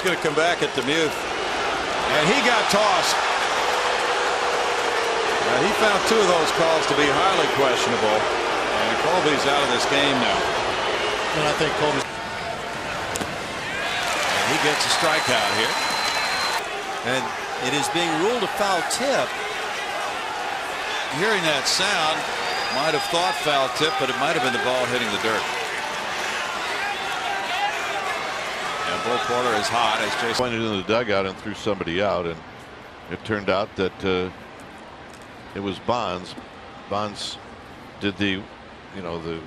he's going to come back at the Muth. And he got tossed. He found 2 of those calls to be highly questionable. And Colby's out of this game now. And I think Colby. And he gets a strikeout here. And it is being ruled a foul tip. Hearing that sound, might have thought foul tip, but it might have been the ball hitting the dirt. And Bull Porter is hot as Jason pointed in the dugout and threw somebody out, and it turned out that it was Bonds. Bonds did the the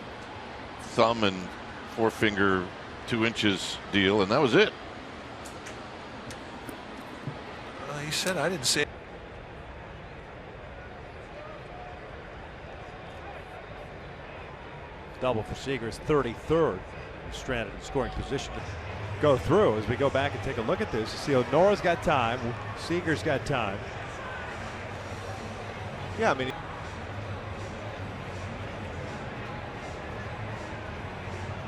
thumb and forefinger 2 inches deal, and that was it. He said, I didn't see it. Double for Seager's 33rd. Stranded in scoring position to go through. As we go back and take a look at this, you see O'Nora's got time. Seager's got time. Yeah, I mean.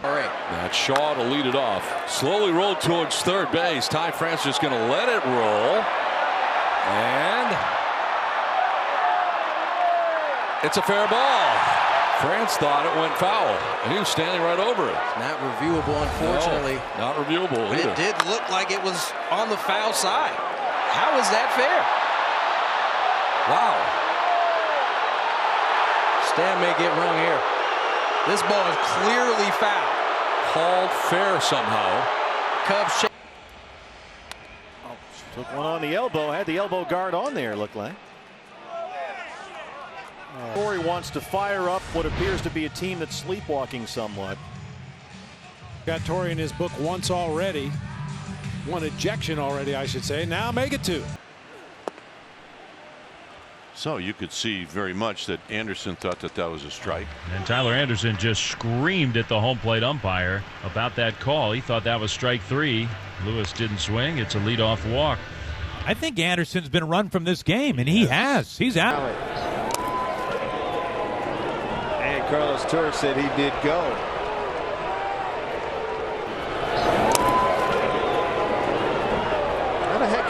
All right. That's Shaw to lead it off. Slowly rolled towards third base. Ty France just going to let it roll. And it's a fair ball. France thought it went foul, and he was standing right over it. Not reviewable, unfortunately. No, not reviewable But either. it did look like it was on the foul side. How is that fair? Wow. Stan may get wrong here. This ball is clearly foul. Called fair somehow. Cubs. Took one on the elbow, had the elbow guard on there, looked like. Corey wants to fire up what appears to be a team that's sleepwalking somewhat. Got Torrey in his book once already. 1 ejection already, I should say. Now make it 2. So you could see very much that Anderson thought that that was a strike. And Tyler Anderson just screamed at the home plate umpire about that call. He thought that was strike 3. Lewis didn't swing. It's a leadoff walk. I think Anderson's been run from this game, and he has. He's out. And Carlos Torres said he did go. How the heck?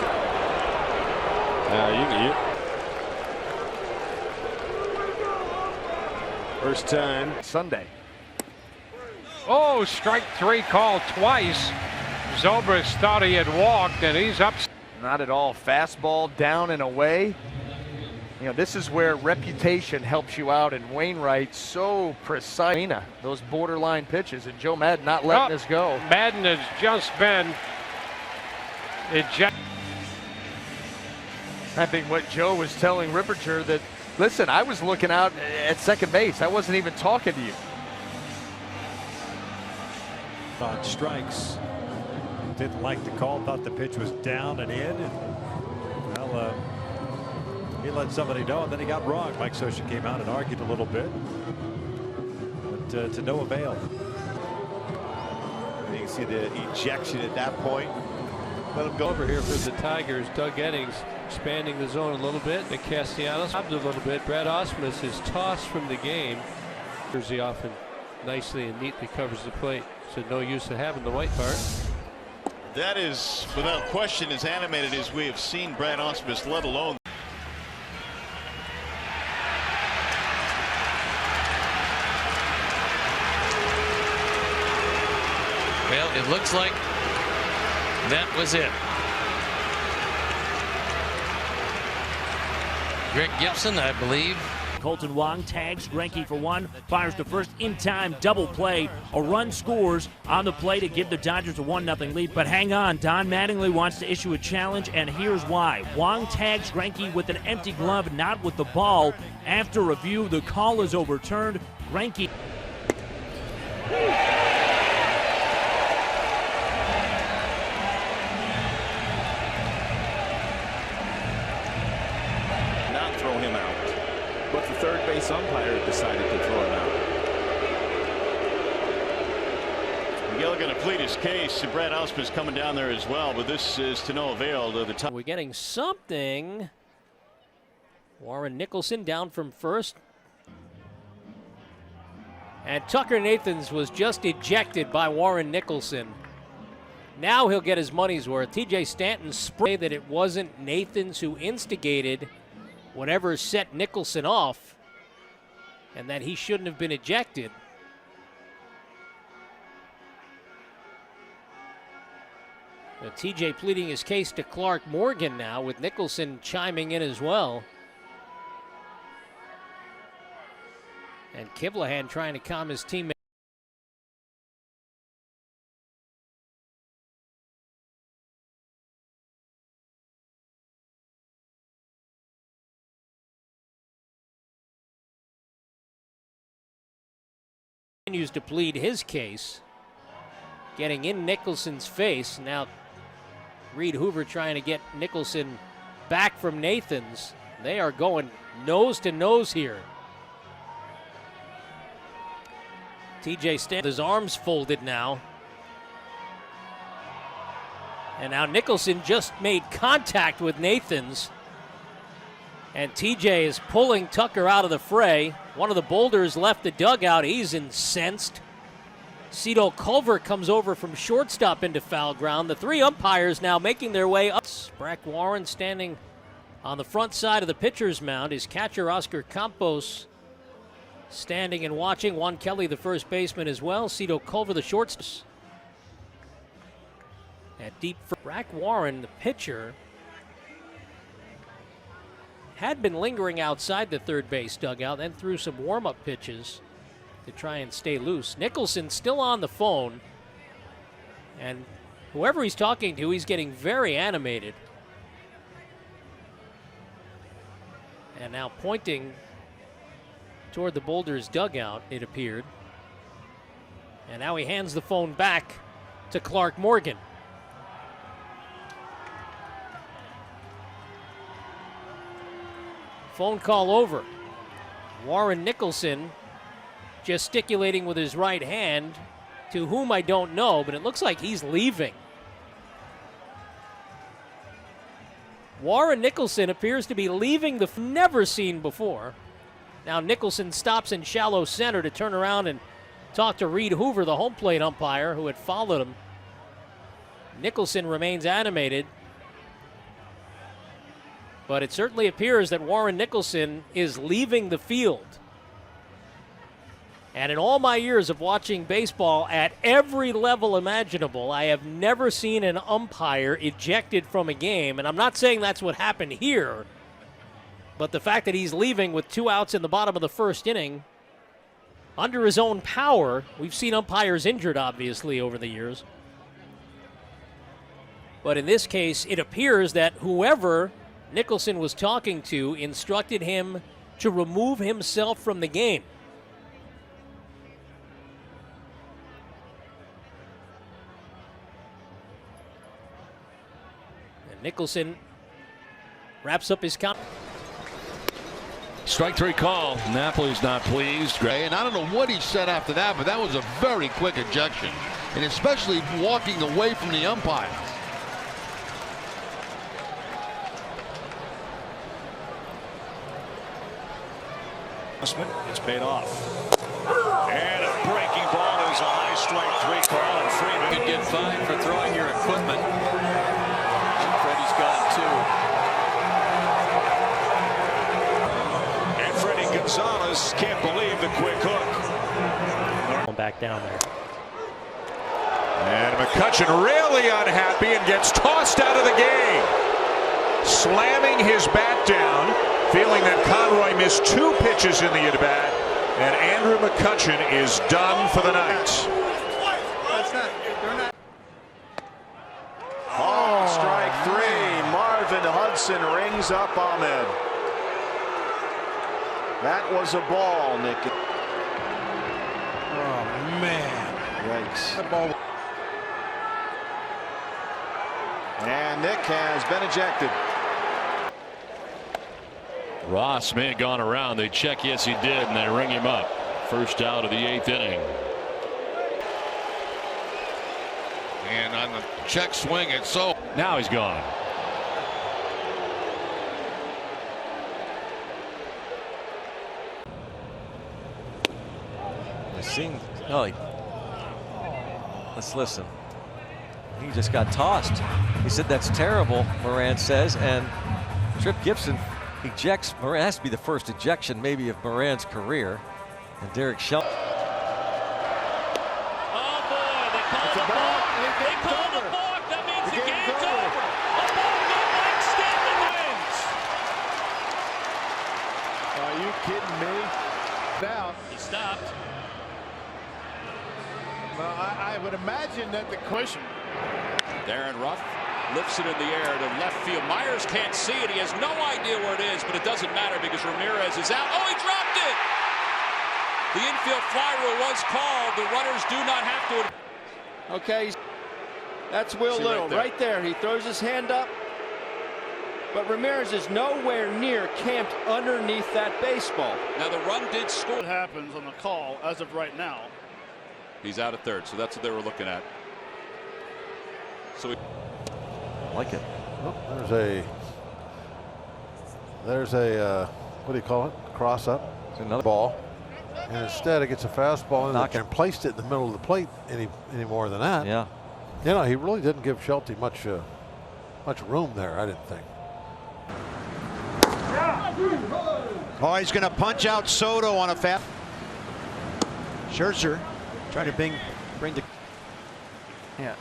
First time Sunday. Oh, strike 3 called twice. Zobrist thought he had walked, and he's up. Not at all. Fastball down and away. You know, this is where reputation helps you out, and Wainwright so precise. Those borderline pitches, and Joe Madden not letting this go. Madden has just been ejected. I think what Joe was telling Ripperger that, listen, I was looking out at second base. I wasn't even talking to you. On strikes. Didn't like the call, thought the pitch was down and in. And, well, he let somebody know, and then he got wrong. Mike Scioscia came out and argued a little bit, but to no avail. You can see the ejection at that point. Let him go over here for the Tigers. Doug Eddings expanding the zone a little bit. And Castellanos a little bit. Brad Ausmus is tossed from the game. Jersey often nicely and neatly covers the plate, so no use of having the white part. That is, without question, as animated as we have seen Brad Ausmus, let alone. Well, it looks like that was it. Greg Gibson, I believe. Colton Wong tags Greinke for 1, fires to first in time, double play. A run scores on the play to give the Dodgers a 1-0 lead. But hang on, Don Mattingly wants to issue a challenge, and here's why. Wong tags Greinke with an empty glove, not with the ball. After review, the call is overturned. Greinke. Not throw him out. But the third base umpire decided to throw him out. Miguel going to plead his case, and Brad Ausmus coming down there as well, but this is to no avail. To the top. We're getting something. Warren Nicholson down from first. And Tucker Nathans was just ejected by Warren Nicholson. Now he'll get his money's worth. TJ Stanton sprayed that it wasn't Nathans who instigated whatever set Nicholson off and that he shouldn't have been ejected. TJ pleading his case to Clark Morgan now, with Nicholson chiming in as well. And Kivlahan trying to calm his teammate. Continues to plead his case, getting in Nicholson's face. Now Reed Hoover trying to get Nicholson back from Nathans. They are going nose to nose here. TJ Stanton, his arms folded now. And now Nicholson just made contact with Nathans. And TJ is pulling Tucker out of the fray. One of the boulders left the dugout. He's incensed. Cito Culver comes over from shortstop into foul ground. The three umpires now making their way up. Brack Warren standing on the front side of the pitcher's mound. His catcher, Oscar Campos, standing and watching. Juan Kelly, the first baseman, as well. Cito Culver, the shortstop. At deep for Brack Warren, the pitcher, had been lingering outside the third base dugout, then threw some warm-up pitches to try and stay loose. Nicholson still on the phone, and whoever he's talking to, he's getting very animated. And now pointing toward the Boulders dugout, it appeared. And now he hands the phone back to Clark Morgan. Phone call over. Warren Nicholson gesticulating with his right hand, to whom I don't know, but it looks like he's leaving. Warren Nicholson appears to be leaving the never seen before. Now Nicholson stops in shallow center to turn around and talk to Reed Hoover, the home plate umpire, who had followed him. Nicholson remains animated, but it certainly appears that Warren Nicholson is leaving the field. And in all my years of watching baseball at every level imaginable, I have never seen an umpire ejected from a game. And I'm not saying that's what happened here, but the fact that he's leaving with 2 outs in the bottom of the first inning, under his own power. We've seen umpires injured, obviously, over the years. But in this case, it appears that whoever Nicholson was talking to instructed him to remove himself from the game. And Nicholson wraps up his count. Strike 3 call. Napoli's not pleased. And I don't know what he said after that, but that was a very quick ejection, and especially walking away from the umpire. It's paid off. And a breaking ball is a high strike 3 call, and Freeman could get fined for throwing your equipment. Freddie's got 2. And Freddie Gonzalez can't believe the quick hook. Back down there. And McCutchen really unhappy and gets tossed out of the game. Slamming his bat down, feeling that Conroy missed 2 pitches in the at-bat, and Andrew McCutchen is done for the night. Oh, strike 3. Marvin Hudson rings up Ahmed. That was a ball, Nick. Oh, man. Yikes. That ball. And Nick has been ejected. Ross may have gone around. They check, yes, he did, and they ring him up. First out of the 8th inning. And on the check swing, it's so. Now he's gone. Oh, let's listen. He just got tossed. He said that's terrible, Moran says, and Trip Gibson ejects. Moran has to be the first ejection maybe of Moran's career. And Derek Shelton. Oh boy, they call the balk. They call the balk. That means the game's over. A ball game like Stanley wins. Are you kidding me? Out. He stopped. Well, I would imagine that the question. Darren Ruff lifts it in the air to left field. Myers can't see it. He has no idea where it is, but it doesn't matter because Ramirez is out. Oh, he dropped it! The infield fly rule was called. The runners do not have to. Okay, that's Will Little right there. He throws his hand up, but Ramirez is nowhere near camped underneath that baseball. Now the run did score. What happens on the call as of right now? He's out at third, so that's what they were looking at. So we like it. Oh, there's a what do you call it? Cross up. It's another ball. And instead it gets a fastball and placed it in the middle of the plate any more than that. Yeah. You know, he really didn't give Shelty much room there, I didn't think. Oh, he's going to punch out Soto on a fast. Scherzer trying to bring the. Yeah,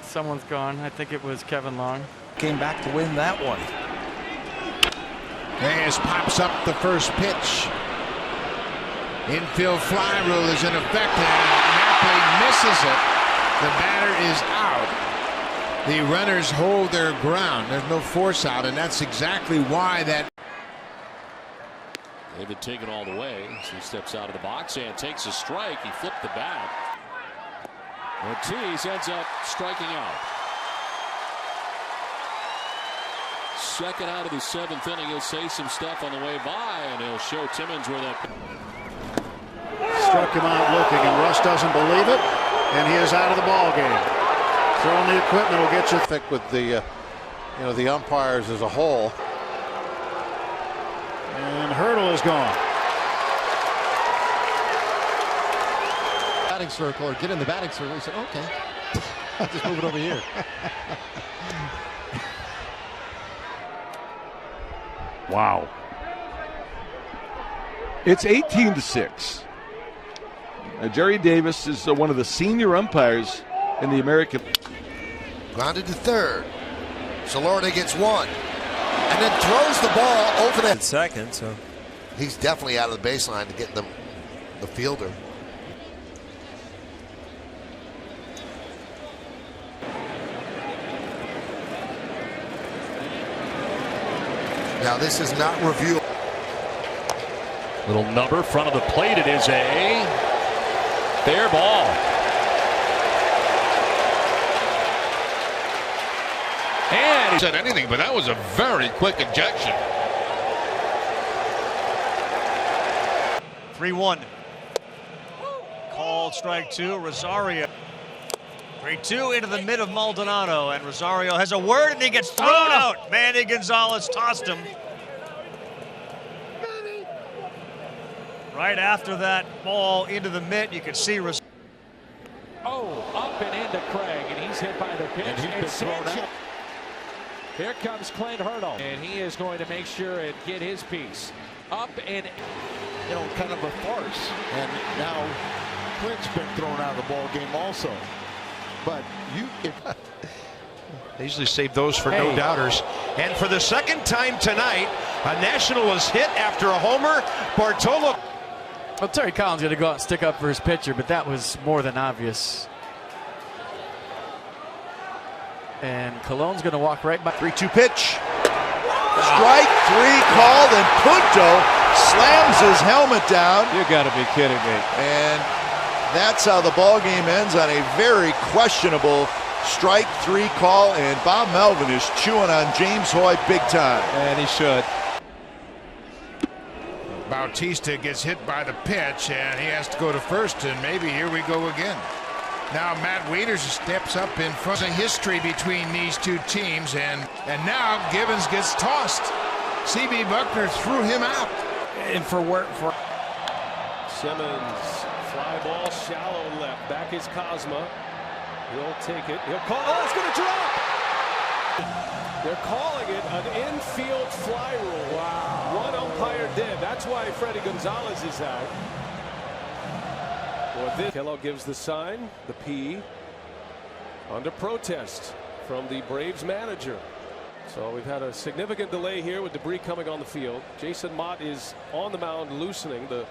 someone's gone. I think it was Kevin Long. Came back to win that one. Reyes pops up the first pitch. Infield fly rule is in effect, and Napoli misses it. The batter is out. The runners hold their ground. There's no force out, and that's exactly why that. David taken all the way. So he steps out of the box and takes a strike. He flipped the bat. Ortiz ends up striking out. Second out of the seventh inning. He'll say some stuff on the way by, and he'll show Timmons where that. Struck him out looking, and Russ doesn't believe it, and he is out of the ball game. Throwing the equipment will get you thick with the the umpires as a whole. And Hurdle is gone. Batting circle, or get in the batting circle. He said, okay, I'll just move it over here. Wow. It's 18-6. Jerry Davis is one of the senior umpires in the American. Grounded to third. Solorda gets one. And then throws the ball over the second, so he's definitely out of the baseline to get the fielder. Now this is not review. Little number front of the plate. It is a fair ball. And he said anything, but that was a very quick ejection. 3-1. Called strike two. Rosario. 3-2 into the mid of Maldonado, and Rosario has a word, and he gets thrown out. Manny Gonzalez tossed him. Right after that ball into the mitt, you can see Rosario. Oh, up and into Craig, and he's hit by the pitch. And he's been thrown out. Here comes Clint Hurdle, and he is going to make sure and get his piece. Up and, kind of a farce. And now Clint's been thrown out of the ball game also. But they usually save those for no doubters. And for the second time tonight, a National is hit after a homer. Bartolo. Well, Terry Collins going to go out and stick up for his pitcher, but that was more than obvious. And Colon's going to walk right by. 3-2 pitch. Strike three called, and Punto slams his helmet down. You got to be kidding me. And that's how the ball game ends, on a very questionable strike three call. And Bob Melvin is chewing on James Hoy big time. And he should. Bautista gets hit by the pitch, and he has to go to first, and maybe here we go again. Now Matt Wieters steps up in front of history between these two teams, and now Gibbons gets tossed. C.B. Buckner threw him out. And for Simmons, fly ball, shallow left. Back is Cosma. He'll take it. He'll call. Oh, it's going to drop. They're calling it an infield fly rule. Wow. One umpire dead. That's why Freddie Gonzalez is out. Well, this Kellogg gives the sign, the P, under protest from the Braves manager. So we've had a significant delay here with debris coming on the field. Jason Mott is on the mound loosening, the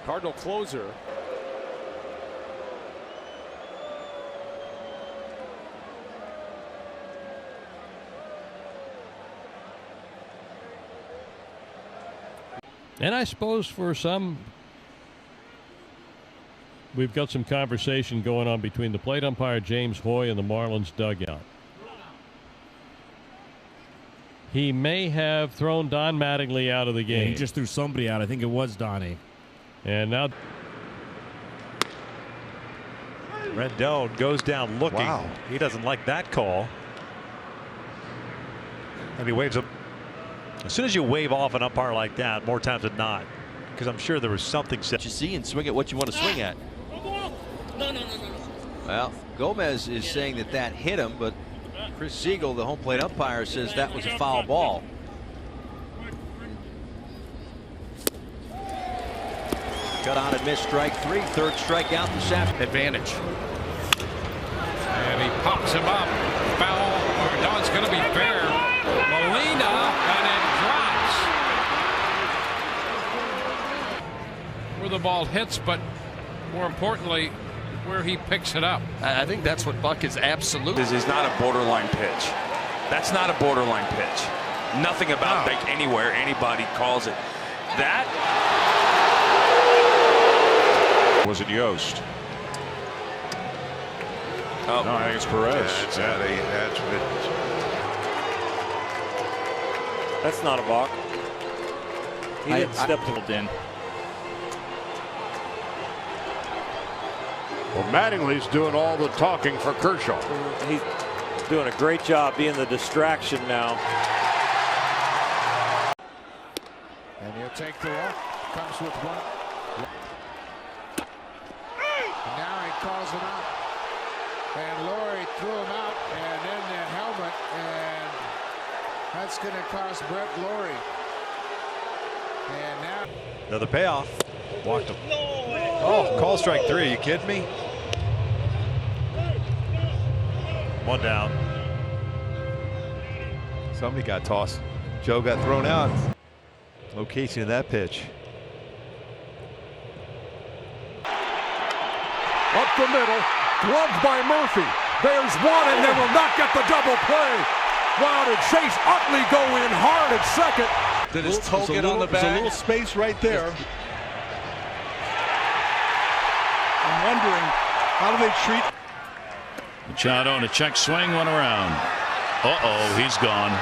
Cardinal closer. And I suppose for some, we've got some conversation going on between the plate umpire James Hoy and the Marlins dugout. He may have thrown Don Mattingly out of the game. Yeah, he just threw somebody out. I think it was Donnie. And now Rendon goes down looking. Wow. He doesn't like that call. And he waves up. As soon as you wave off an umpire like that, more times than not, because I'm sure there was something said. You see and swing at what you want to swing at. Well, Gomez is saying that that hit him, but Chris Siegel, the home plate umpire, says that was a foul ball. Cut on and missed strike three. Third strikeout this afternoon. Advantage. And he pops him up. Foul. No, it's going to be fair. Molina, and it drops. Where the ball hits, but more importantly, where he picks it up. I think that's what Buck is absolutely. This is not a borderline pitch. That's not a borderline pitch. Nothing about like anywhere anybody calls it. That was it Yost? Oh. No, I think it's Perez. That's not a balk. He didn't step to it in. Well, Mattingly's doing all the talking for Kershaw. He's doing a great job being the distraction now. And he'll take the walk. Comes with one. And now he calls him out. And Laurie threw him out, and then the helmet, and that's going to cost Brett Laurie. And now Another payoff. Walked him. Oh, call strike three. Are you kidding me? One down. Somebody got tossed. Joe got thrown out. Location of that pitch. Up the middle. Gloved by Murphy. There's one, and they will not get the double play. Wow, did Chase Utley go in hard at second. Did his toe get on the bag? There's a little space right there. I'm wondering, how do they treat? Machado and a check swing, one around. Uh-oh, he's gone.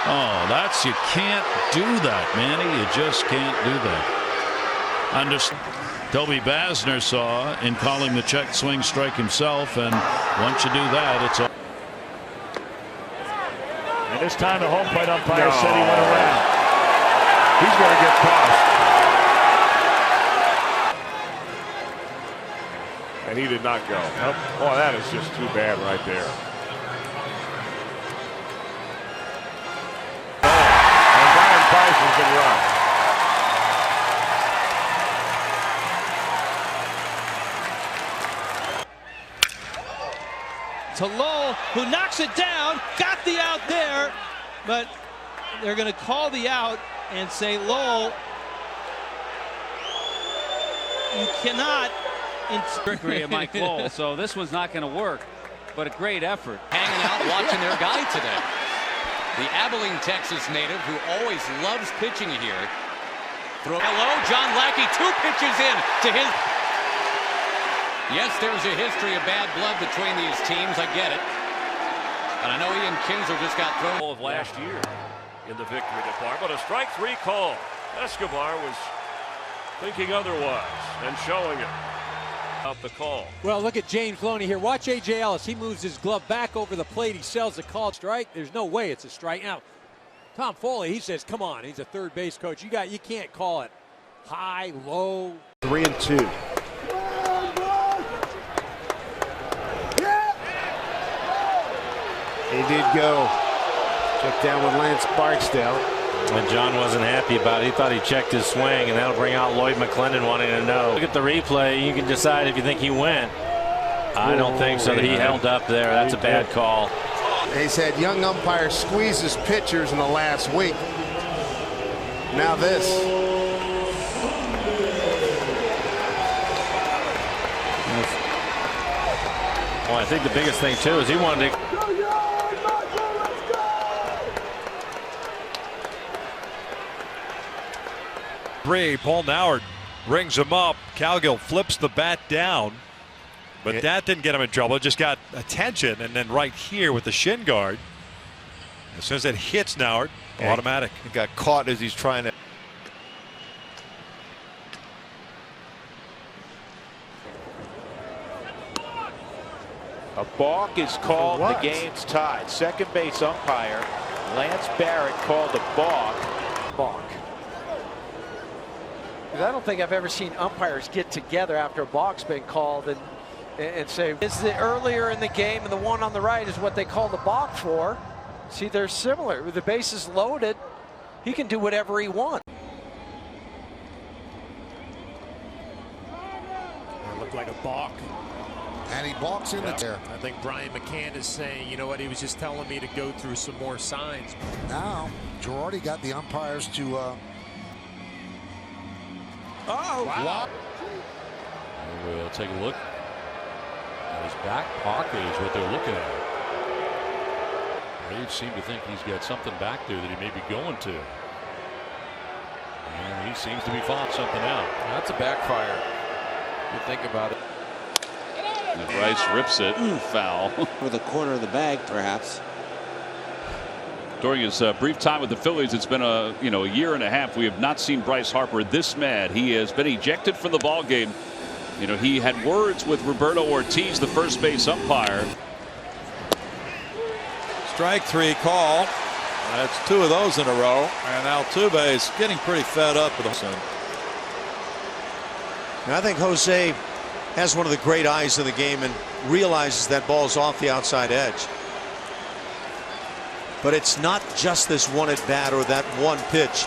Oh, you can't do that, Manny. You just can't do that. Toby Basner saw in calling the check swing strike himself, and once you do that, it's all. And this time the home plate umpire said he went around. He's going to get tossed. And he did not go. Oh, that is just too bad right there. And Brian Price has been run. To Lowell, who knocks it down, got the out there, but they're going to call the out and say, Lowell, you cannot. Trickery of Mike Lowell, so this one's not going to work, but a great effort. Hanging out watching their guy today. The Abilene, Texas native who always loves pitching here. Hello, John Lackey, 2 pitches in to his. Yes, there's a history of bad blood between these teams. I get it. And I know Ian Kinsler just got thrown. Of last year in the victory department. A strike 3 call. Escobar was thinking otherwise and showing it. Up the call. Well, look at James Loney here. Watch A.J. Ellis. He moves his glove back over the plate. He sells the call strike. There's no way it's a strike. Now, Tom Foley, he says, come on. He's a third base coach. You can't call it high, low. 3-2. He did go. Check down with Lance Barksdale. And John wasn't happy about it. He thought he checked his swing, and that'll bring out Lloyd McClendon wanting to know. Look at the replay. You can decide if you think he went. I don't think so. He held up there. That's a bad call. He said young umpire squeezes pitchers in the last week. Now this. Well, I think the biggest thing too is he wanted to. Paul Noward rings him up. Cowgill flips the bat down, but that didn't get him in trouble. It just got attention, and then right here with the shin guard, as soon as it hits Noward, automatic. He got caught as he's trying to. A balk is called. The game's tied. Second base umpire Lance Barrett called a balk. I don't think I've ever seen umpires get together after a balk's been called and say, is it earlier in the game, and the one on the right is what they call the balk for. See, they're similar. With the bases loaded, he can do whatever he wants. It looked like a balk. And he balks in the chair. I think Brian McCann is saying, you know what, he was just telling me to go through some more signs. Now, Girardi got the umpires to wow. We'll take a look. His back pocket is what they're looking at. Braves seem to think he's got something back there that he may be going to. And he seems to be fought something out. That's a backfire. You think about it. And Bryce rips it. Foul. With a corner of the bag, perhaps. During his brief time with the Phillies, it's been a year and a half. We have not seen Bryce Harper this mad. He has been ejected from the ball game. He had words with Roberto Ortiz, the first base umpire. Strike three call. That's two of those in a row. And Altuve is getting pretty fed up with him. And I think Jose has one of the great eyes of the game and realizes that ball's off the outside edge. But it's not just this one at bat or that one pitch.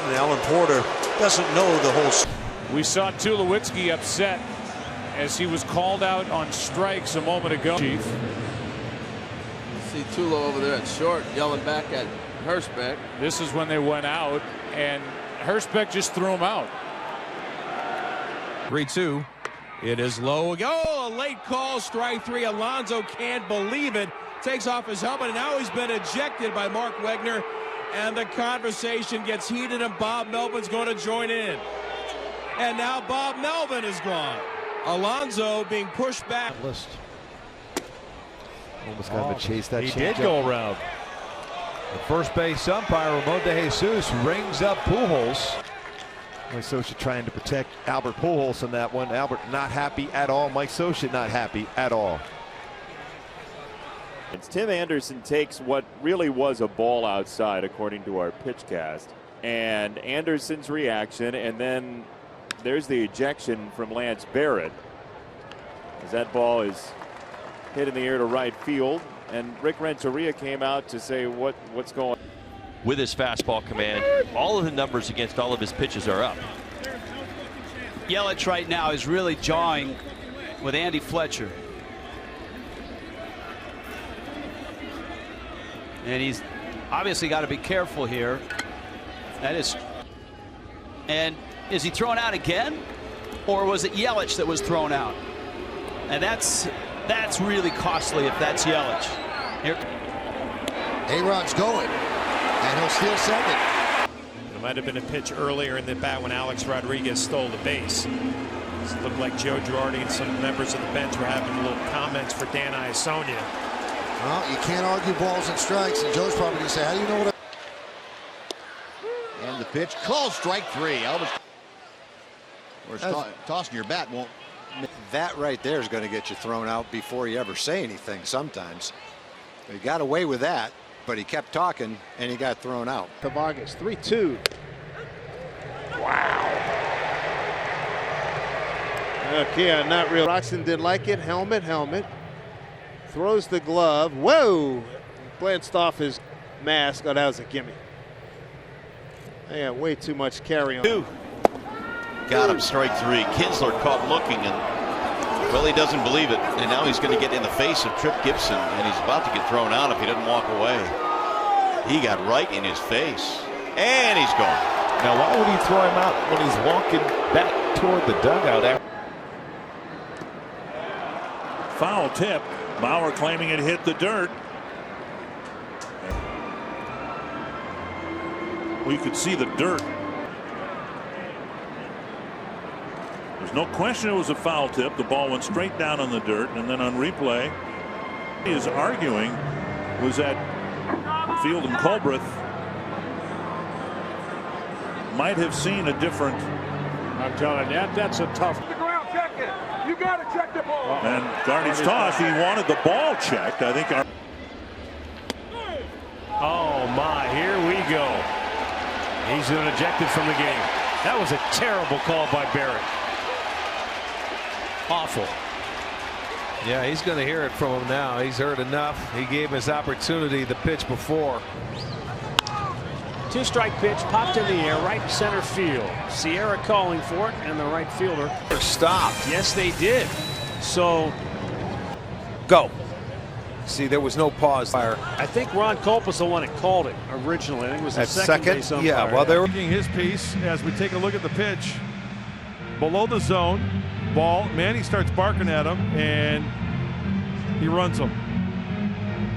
And Alan Porter doesn't know the whole. We saw Tulowitzki upset as he was called out on strikes a moment ago. Chief. See Tulo over there at short yelling back at Hirschbeck. This is when they went out, and Hirschbeck just threw him out. 3-2. It is low. Oh, a late call. Strike three. Alonso can't believe it. Takes off his helmet, and now he's been ejected by Mark Wegner. And the conversation gets heated, and Bob Melvin's going to join in. And now Bob Melvin is gone. Alonso being pushed back. Almost got him to chase that. He did go around. The first base umpire, Ramon de Jesus, rings up Pujols. Mike Scioscia trying to protect Albert Pujols on that one. Albert not happy at all. Mike Scioscia not happy at all. Tim Anderson takes what really was a ball outside, according to our pitch cast, and Anderson's reaction, and then there's the ejection from Lance Barrett as that ball is hit in the air to right field, and Rick Renteria came out to say what's going on. With his fastball command, all of the numbers against all of his pitches are up. Yelich right now is really jawing with Andy Fletcher. And he's obviously got to be careful here. That is. And is he thrown out again? Or was it Yelich that was thrown out? And that's really costly if that's Yelich. Here. A-Rod's going. And he'll steal second. It might have been a pitch earlier in the bat when Alex Rodriguez stole the base. It looked like Joe Girardi and some members of the bench were having little comments for Dan Iasonia. Well, you can't argue balls and strikes, and Joe's probably going to say, how do you know what? And the pitch called strike three. Tossing your bat won't. That right there is going to get you thrown out before you ever say anything sometimes. He got away with that, but he kept talking, and he got thrown out. Vargas, 3-2. Wow. Okay, not real. Roxton didn't like it. Helmet. Throws the glove. Whoa! Glanced off his mask. Oh, that was a gimme. Yeah, way too much carry on. Got him, strike three. Kinsler caught looking, and well, he doesn't believe it. And now he's going to get in the face of Tripp Gibson, and he's about to get thrown out if he doesn't walk away. He got right in his face, and he's gone. Now, why would he throw him out when he's walking back toward the dugout? Foul tip. Bauer claiming it hit the dirt. We could see the dirt. There's no question it was a foul tip. The ball went straight down on the dirt, and then on replay, he is arguing was at Field and Colbreth might have seen a different. I'm telling you, that's a tough. The ground, check it. You got to check the ball. And Gardy's toss. He wanted the ball checked. I think. Oh my! Here we go. He's been ejected from the game. That was a terrible call by Barrett. Awful. Yeah, he's going to hear it from him now. He's heard enough. He gave him his opportunity the pitch before. 2-strike pitch popped in the air, right center field. Sierra calling for it, and the right fielder stopped. Yes, they did. So, go. See, there was no pause there. I think Ron Culp was the one that called it originally. I think it was the second base umpire. Yeah, well, they were making his piece as we take a look at the pitch. Below the zone, ball. Manny starts barking at him, and he runs him.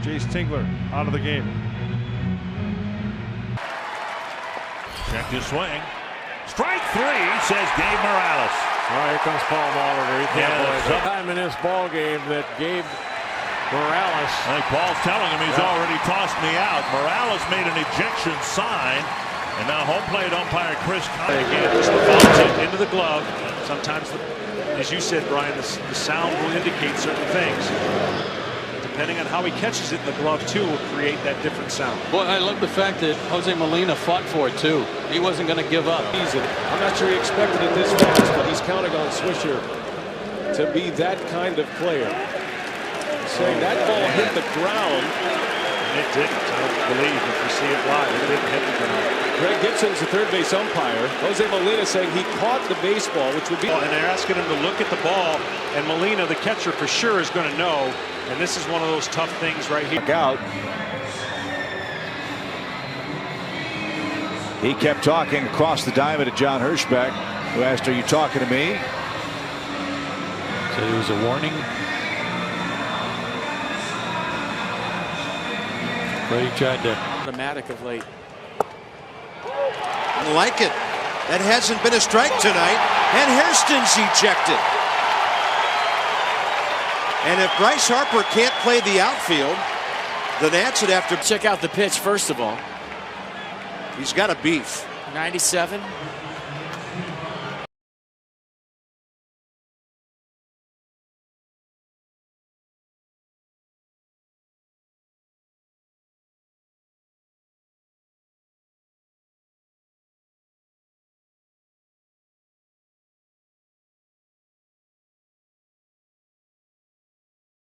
Jace Tingler out of the game. Check his swing. Strike three, says Gabe Morales. All right, here comes Paul Oliver. He can't believe it. Time in this ball game that Gabe Morales. I think Paul's telling him he's already tossed me out. Morales made an ejection sign, and now home plate umpire Chris Conley. Again, just the foul tip into the glove. Sometimes, as you said, Brian, the sound will indicate certain things. Depending on how he catches it in the glove, too, will create that different sound. Well, I love the fact that Jose Molina fought for it, too. He wasn't going to give up. I'm not sure he expected it this fast, but he's counting on Swisher to be that kind of player. Saying that ball hit the ground. And it didn't. I don't believe if you see it live. It didn't hit the ground. Greg Gibson's the third base umpire. Jose Molina saying he caught the baseball, which would be. And they're asking him to look at the ball. And Molina, the catcher, for sure is going to know. And this is one of those tough things right here. Out. He kept talking across the diamond to John Hirschbeck, who asked, "Are you talking to me?" So it was a warning. But he tried to. Automatic of late. I like it. That hasn't been a strike tonight. And Hairston's ejected. And if Bryce Harper can't play the outfield, the Nats would have to check out the pitch first of all. He's got a beef. 97.